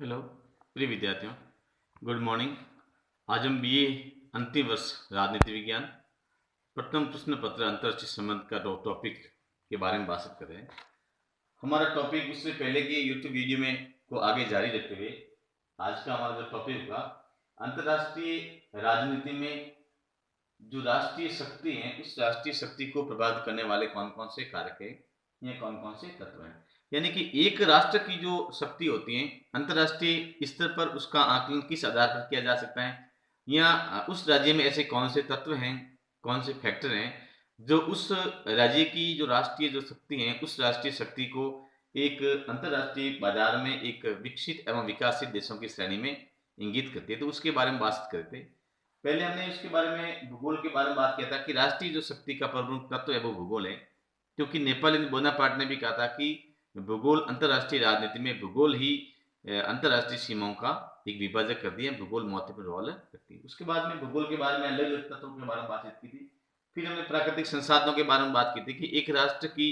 Hello प्रिय विद्यार्थियों, good morning. आज हम बीए अंतिम वर्ष राजनीति विज्ञान प्रथम प्रश्न पत्र अंतर्राष्ट्रीय संबंध का टॉपिक के बारे में बात कर रहे हैं। हमारा टॉपिक उससे पहले कि यूट्यूब वीडियो में को आगे जारी रखते हुए आज का हमारा जो टॉपिक होगा, अंतर्राष्ट्रीय राजनीति में जो राष्ट्रीय शक्ति है उस राष्ट्रीय शक्ति को प्रभावित करने वाले कौन कौन से कारक है या कौन कौन से तत्व हैं। यानी कि एक राष्ट्र की जो शक्ति होती है अंतर्राष्ट्रीय स्तर पर उसका आकलन किस आधार पर किया जा सकता है, या उस राज्य में ऐसे कौन से तत्व हैं, कौन से फैक्टर हैं जो उस राज्य की जो राष्ट्रीय जो शक्ति है उस राष्ट्रीय शक्ति को एक अंतर्राष्ट्रीय बाजार में एक विकसित एवं विकासशील देशों की श्रेणी में इंगित करती है। तो उसके बारे में बात करते हैं। पहले हमने इसके बारे में भूगोल के बारे में बात किया था कि राष्ट्रीय जो शक्ति का प्रमुख तत्व है वो भूगोल है, क्योंकि नेपोलियन बोनापार्ट ने भी कहा था कि भूगोल अंतर्राष्ट्रीय राजनीति में भूगोल ही अंतर्राष्ट्रीय सीमाओं का एक विभाजक कर दिया। भूगोल महत्वपूर्ण रोल करती है। उसके बाद में भूगोल के बारे में अलग अलग तत्वों के बारे में बातचीत की थी। फिर हमने प्राकृतिक संसाधनों के बारे में बात की थी कि एक राष्ट्र की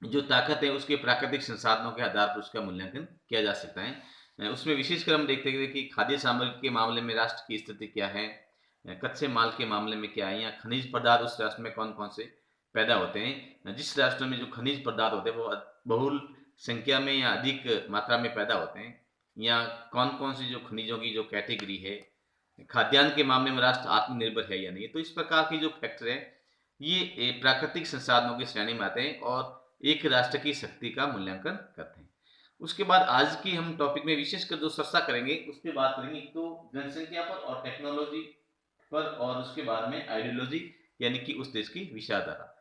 जो ताकत है उसके प्राकृतिक संसाधनों के आधार पर उसका मूल्यांकन किया जा सकता है। उसमें विशेषकर हम देखते हैं कि खाद्य सामग्री के मामले में राष्ट्र की स्थिति क्या है, कच्चे माल के मामले में क्या है, या खनिज पदार्थ उस राष्ट्र में कौन कौन से पैदा होते हैं। जिस राष्ट्र में जो खनिज पदार्थ होते हैं वो बहुल संख्या में या अधिक मात्रा में पैदा होते हैं, या कौन कौन सी जो खनिजों की जो कैटेगरी है, खाद्यान्न के मामले में राष्ट्र आत्मनिर्भर है या नहीं। तो इस प्रकार की जो फैक्टर है ये प्राकृतिक संसाधनों की श्रेणी में आते हैं और एक राष्ट्र की शक्ति का मूल्यांकन करते हैं। उसके बाद आज की हम टॉपिक में विशेषकर जो चर्चा करेंगे उसकी बात करेंगे तो जनसंख्या पर और टेक्नोलॉजी पर, और उसके बाद में आइडियोलॉजी यानी कि उस देश की विचारधारा।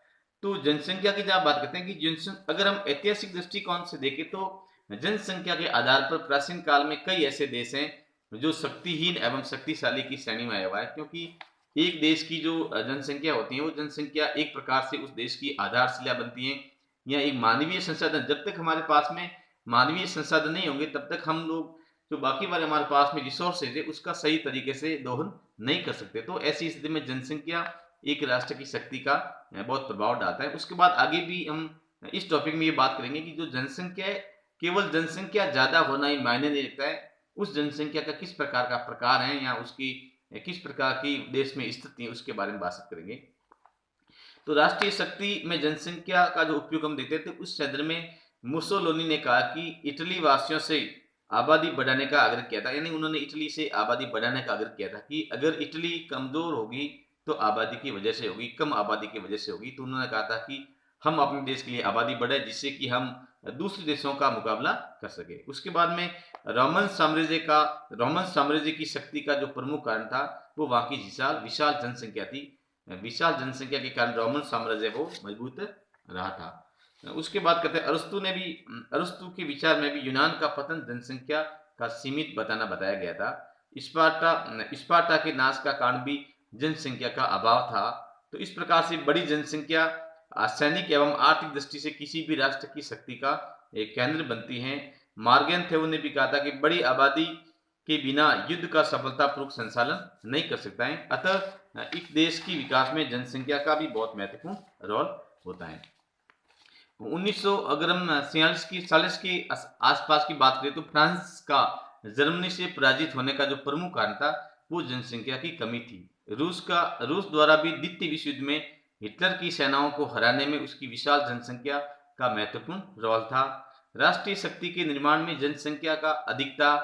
तो जनसंख्या की जब बात करते हैं कि अगर हम ऐतिहासिक दृष्टिकोण से देखें तो जनसंख्या के आधार पर प्राचीन काल में कई ऐसे देश हैं जो शक्तिहीन एवं शक्तिशाली की श्रेणी में आया हुआ है, क्योंकि एक देश की जो जनसंख्या होती है वो जनसंख्या एक प्रकार से उस देश की आधारशिला बनती है या एक मानवीय संसाधन। जब तक हमारे पास में मानवीय संसाधन नहीं होंगे तब तक हम लोग जो बाकी वाले हमारे पास में रिसोर्सेज है उसका सही तरीके से दोहन नहीं कर सकते। तो ऐसी स्थिति में जनसंख्या एक राष्ट्र की शक्ति का बहुत प्रभाव डालता है। उसके बाद आगे भी हम इस टॉपिक में ये बात करेंगे कि जो जनसंख्या है केवल जनसंख्या ज्यादा होना ही मायने नहीं रखता है, उस जनसंख्या का किस प्रकार का प्रकार है या उसकी किस प्रकार की देश में स्थिति है उसके बारे में बात करेंगे। तो राष्ट्रीय शक्ति में जनसंख्या का जो उपयोग हम देखते थे उस संदर्भ में मुसोलिनी ने कहा कि इटली वासियों से आबादी बढ़ाने का आग्रह किया था। यानी उन्होंने इटली से आबादी बढ़ाने का आग्रह किया था कि अगर इटली कमजोर होगी तो आबादी की वजह से होगी, कम आबादी की वजह से होगी। तो उन्होंने कहा था कि हम अपने देश के लिए आबादी बढ़ाए जिससे कि हम दूसरे देशों का मुकाबला कर सके। उसके बाद में रोमन साम्राज्य की शक्ति का जो प्रमुख कारण था वो वहां की विशाल विशाल जनसंख्या थी। विशाल जनसंख्या के कारण रोमन साम्राज्य वो मजबूत रहा था। उसके बाद कहते हैं अरस्तु के विचार में भी यूनान का पतन जनसंख्या का सीमित बताया गया था। स्पार्टा के नाश का कारण भी जनसंख्या का अभाव था। तो इस प्रकार से बड़ी जनसंख्या सैनिक एवं आर्थिक दृष्टि से किसी भी राष्ट्र की शक्ति का एक केंद्र बनती है। मार्गन थेओ ने भी कहा था कि बड़ी आबादी के बिना युद्ध का सफलतापूर्वक संचालन नहीं कर सकता है। अतः एक देश की विकास में जनसंख्या का भी बहुत महत्वपूर्ण रोल होता है। 1900 अगर हम 46 के आसपास की बात करें तो फ्रांस का जर्मनी से पराजित होने का जो प्रमुख कारण था वो जनसंख्या की कमी थी। रूस द्वारा भी द्वितीय विश्व युद्ध में हिटलर की सेनाओं को हराने में उसकी विशाल जनसंख्या का महत्वपूर्ण रोल था। राष्ट्रीय शक्ति के निर्माण में जनसंख्या का अधिकता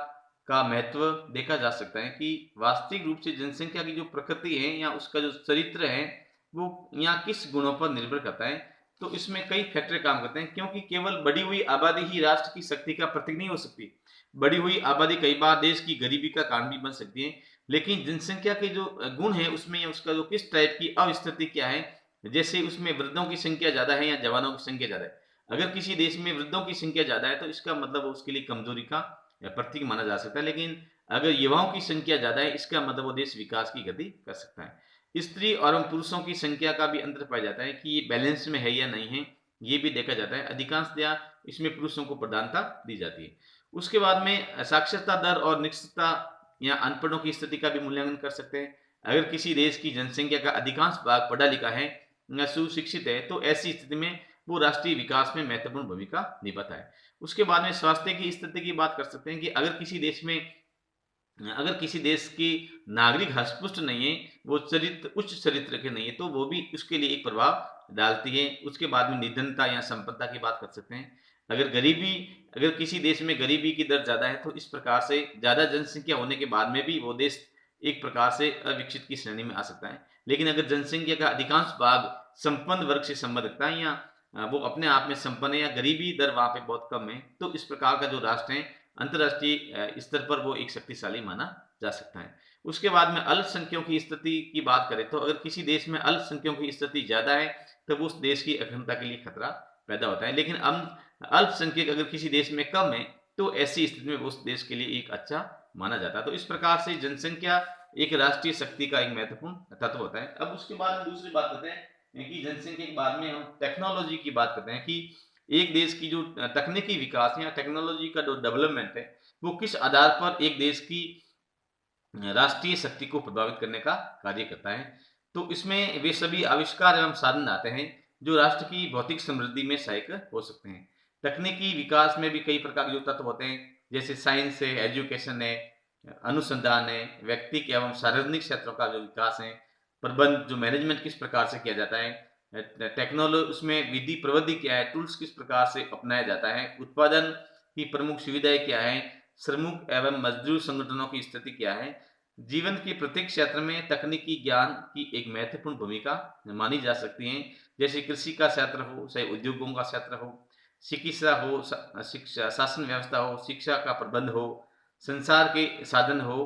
का महत्व देखा जा सकता है कि वास्तविक रूप से जनसंख्या की जो प्रकृति है या उसका जो चरित्र है वो यहाँ किस गुणों पर निर्भर करता है। तो इसमें कई फैक्टर काम करते हैं, क्योंकि केवल बढ़ी हुई आबादी ही राष्ट्र की शक्ति का प्रतीक नहीं हो सकती। बढ़ी हुई आबादी कई बार देश की गरीबी का कारण भी बन सकती है, लेकिन जनसंख्या के जो गुण है उसमें उसका जो किस टाइप की अवस्थिति क्या है, जैसे उसमें वृद्धों की संख्या ज्यादा है या जवानों की संख्या ज्यादा है। अगर किसी देश में वृद्धों की संख्या ज्यादा है तो इसका मतलब उसके लिए कमजोरी का प्रतीक माना जा सकता है, लेकिन अगर युवाओं की संख्या ज्यादा है इसका मतलब वो देश विकास की गति कर सकता है। स्त्री और पुरुषों की संख्या का भी अंतर पाया जाता है कि ये बैलेंस में है या नहीं है, ये भी देखा जाता है। अधिकांशतया इसमें पुरुषों को प्रधानता दी जाती है। उसके बाद में साक्षरता दर और निरक्षरता या अनपढ़ों की स्थिति का भी मूल्यांकन कर सकते हैं। अगर किसी देश की जनसंख्या का अधिकांश भाग पढ़ा लिखा है या सुशिक्षित है तो ऐसी स्थिति में वो राष्ट्रीय विकास में महत्वपूर्ण भूमिका निभाता है। उसके बाद में स्वास्थ्य की स्थिति की बात कर सकते हैं कि अगर किसी देश की नागरिक हष्टपुष्ट नहीं है, वो उच्च चरित्र के नहीं है, तो वो भी उसके लिए एक प्रभाव डालती है। उसके बाद में निधनता या संपदा की बात कर सकते हैं। अगर किसी देश में गरीबी की दर ज़्यादा है, तो इस प्रकार से ज़्यादा जनसंख्या होने के बाद में भी वो देश एक प्रकार से अविकसित की श्रेणी में आ सकता है। लेकिन अगर जनसंख्या का अधिकांश भाग संपन्न वर्ग से संबंध रखता है या वो अपने आप में संपन्न है या गरीबी दर वहाँ पे बहुत कम है, तो इस प्रकार का जो राष्ट्र है अंतर्राष्ट्रीय स्तर पर वो एक शक्तिशाली माना जा सकता है। उसके बाद में अल्पसंख्यकों की स्थिति की बात करें तो अगर किसी देश में अल्पसंख्यकों की स्थिति ज़्यादा है तो उस देश की अखंडता के लिए खतरा पैदा होता है। लेकिन अल्पसंख्यक अगर किसी देश में कम है तो ऐसी स्थिति में उस देश के लिए एक अच्छा माना जाता है। तो इस प्रकार से जनसंख्या एक राष्ट्रीय शक्ति का एक महत्वपूर्ण तत्व होता है। अब उसके बाद हम दूसरी बात करते हैं कि जनसंख्या के बाद में हम टेक्नोलॉजी की बात करते हैं कि एक देश की जो तकनीकी विकास या टेक्नोलॉजी का जो डेवलपमेंट है वो किस आधार पर एक देश की राष्ट्रीय शक्ति को प्रभावित करने का कार्य करता है। तो इसमें वे सभी आविष्कार एवं साधन आते हैं जो राष्ट्र की भौतिक समृद्धि में सहायक हो सकते हैं। तकनीकी विकास में भी कई प्रकार के जो तत्व होते हैं, जैसे साइंस है, एजुकेशन है, अनुसंधान है, व्यक्तिक एवं सार्वजनिक क्षेत्रों का जो विकास है, प्रबंध जो मैनेजमेंट किस प्रकार से किया जाता है, टेक्नोलॉजी उसमें विधि प्रविधि क्या है, टूल्स किस प्रकार से अपनाया जाता है, उत्पादन की प्रमुख सुविधाएं क्या है, श्रमिक एवं मजदूर संगठनों की स्थिति क्या है। जीवन के प्रत्येक क्षेत्र में तकनीकी ज्ञान की एक महत्वपूर्ण भूमिका मानी जा सकती है। जैसे कृषि का क्षेत्र हो, चाहे उद्योगों का क्षेत्र हो, चिकित्सा हो, शिक्षा शासन व्यवस्था हो, शिक्षा का प्रबंध हो, संसार के साधन हो।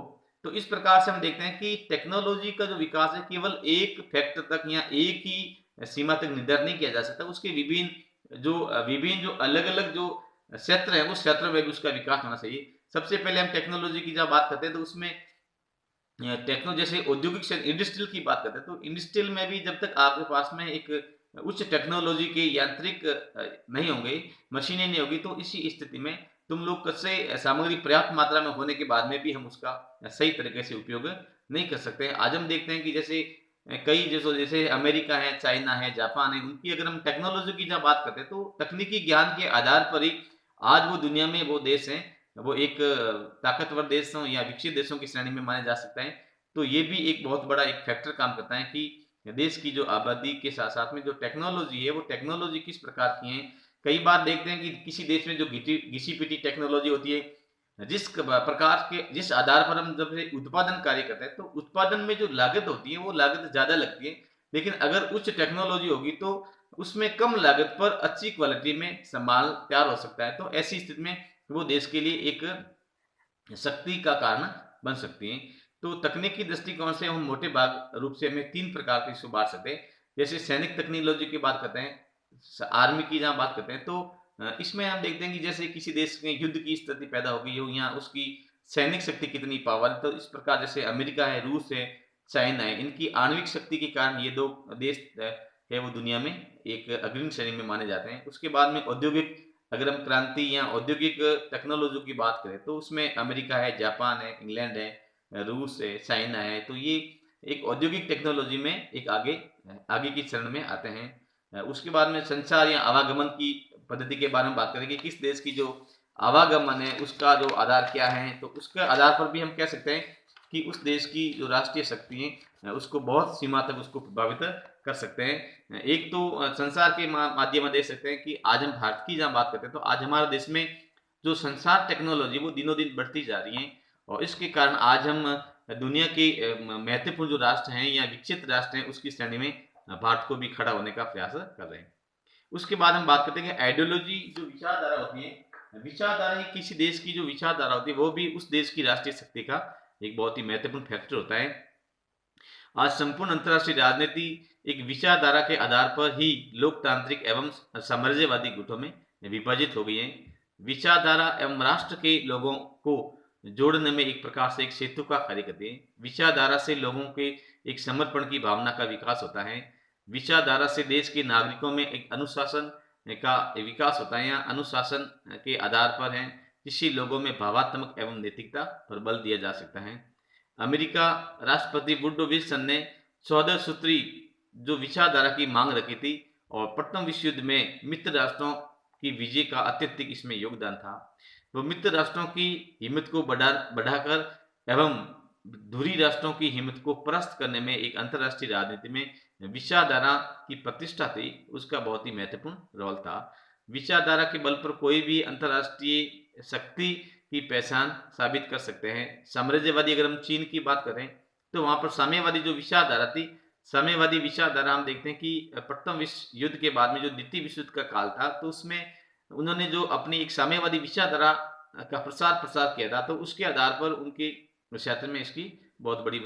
तो इस प्रकार से हम देखते हैं कि टेक्नोलॉजी का जो विकास है केवल एक फैक्टर तक या एक ही सीमा तक निर्धारित नहीं किया जा सकता। उसके विभिन्न जो अलग अलग जो क्षेत्र है उस क्षेत्र में भी उसका विकास होना चाहिए। सबसे पहले हम टेक्नोलॉजी की जब बात करते हैं तो उसमें जैसे औद्योगिक इंडस्ट्रियल की बात करते हैं तो इंडस्ट्रियल में भी जब तक आपके पास में एक उच्च टेक्नोलॉजी के यांत्रिक नहीं होंगे, मशीनें नहीं होगी, तो इसी स्थिति में तुम लोग कच्चे सामग्री पर्याप्त मात्रा में होने के बाद में भी हम उसका सही तरीके से उपयोग नहीं कर सकते हैं। आज हम देखते हैं कि जैसे जैसे अमेरिका है, चाइना है, जापान है, उनकी अगर हम टेक्नोलॉजी की जब बात करते हैं तो तकनीकी ज्ञान के आधार पर ही आज वो दुनिया में वो देश हैं, वो एक ताकतवर देशों या विकसित देशों की श्रेणी में माने जा सकता है। तो ये भी एक बहुत बड़ा एक फैक्टर काम करता है कि देश की जो आबादी के साथ साथ में जो टेक्नोलॉजी है वो टेक्नोलॉजी किस प्रकार की है। कई बार देखते हैं कि किसी देश में जो घिसी पिटी टेक्नोलॉजी होती है, जिस आधार पर हम जब से उत्पादन कार्य करते हैं तो उत्पादन में जो लागत होती है वो लागत ज़्यादा लगती है। लेकिन अगर उच्च टेक्नोलॉजी होगी तो उसमें कम लागत पर अच्छी क्वालिटी में सामान तैयार हो सकता है। तो ऐसी स्थिति में वो देश के लिए एक शक्ति का कारण बन सकती हैं। तो तकनीकी दृष्टिकोण से हम मोटे भाग रूप से हमें 3 प्रकार के इसको बांट सकते हैं। जैसे सैनिक टेक्नोलॉजी की बात करते हैं, आर्मी की जहाँ बात करते हैं तो इसमें हम देखते हैं कि जैसे किसी देश में युद्ध की स्थिति पैदा हो गई हो या उसकी सैनिक शक्ति कितनी पावर, तो इस प्रकार जैसे अमेरिका है, रूस है, चाइना है, इनकी आणविक शक्ति के कारण ये 2 देश है वो दुनिया में एक अग्रणी श्रेणी में माने जाते हैं। उसके बाद में औद्योगिक अगर हम क्रांति या औद्योगिक टेक्नोलॉजी की बात करें तो उसमें अमेरिका है, जापान है, इंग्लैंड है, रूस है, चाइना है। तो ये एक औद्योगिक टेक्नोलॉजी में एक आगे की चरण में आते हैं। उसके बाद में संचार या आवागमन की पद्धति के बारे में बात करें कि किस देश की जो आवागमन है उसका जो आधार क्या है, तो उसके आधार पर भी हम कह सकते हैं कि उस देश की जो राष्ट्रीय शक्ति है उसको बहुत सीमा तक उसको प्रभावित कर सकते हैं। एक तो संसार के माध्यम में देख सकते हैं कि आज हम भारत की जहाँ बात करते हैं तो आज हमारे देश में जो संसार टेक्नोलॉजी वो दिनों दिन बढ़ती जा रही है और इसके कारण आज हम दुनिया के महत्वपूर्ण जो राष्ट्र हैं या विकसित राष्ट्र हैं उसकी श्रेणी में भारत को भी खड़ा होने का प्रयास कर रहे हैं। उसके बाद हम बात करते हैं कि आइडियोलॉजी जो विचारधारा होती है, विचारधारा किसी देश की जो विचारधारा होती है वो भी उस देश की राष्ट्रीय शक्ति का एक बहुत ही महत्वपूर्ण फैक्टर होता है। आज संपूर्ण अंतर्राष्ट्रीय राजनीति एक विचारधारा के आधार पर ही लोकतांत्रिक एवं साम्राज्यवादी गुटों में विभाजित हो गई है। विचारधारा एवं राष्ट्र के लोगों को जोड़ने में एक प्रकार से एक सेतु का कार्य करती है। विचारधारा से लोगों के एक समर्पण की भावना का विकास होता है। विचारधारा से देश के नागरिकों में एक अनुशासन का विकास होता है या अनुशासन के आधार पर है जिससे लोगों में भावात्मक एवं नैतिकता पर बल दिया जा सकता है। अमेरिका राष्ट्रपति वुडरो विल्सन ने 14 सूत्री जो विचारधारा की मांग रखी थी और प्रथम विश्व युद्ध में मित्र राष्ट्रों की विजय का अत्यधिक इसमें योगदान था। वो मित्र राष्ट्रों की हिम्मत को बढ़ाकर एवं धुरी राष्ट्रों की हिम्मत को परास्त करने में एक अंतर्राष्ट्रीय राजनीति में विचारधारा की प्रतिष्ठा थी, उसका बहुत ही महत्वपूर्ण रोल था। विचारधारा के बल पर कोई भी अंतर्राष्ट्रीय शक्ति की पहचान साबित कर सकते हैं। साम्राज्यवादी, अगर हम चीन की बात करें तो वहां पर साम्यवादी जो विचारधारा थी, साम्यवादी विचारधारा हम देखते हैं कि प्रथम विश्व युद्ध के बाद में जो द्वितीय विश्व युद्ध का काल था, तो उसमें उन्होंने जो अपनी एक साम्यवादी विचारधारा का प्रसार किया था, तो उसके आधार पर उनके क्षेत्र में इसकी बहुत बड़ी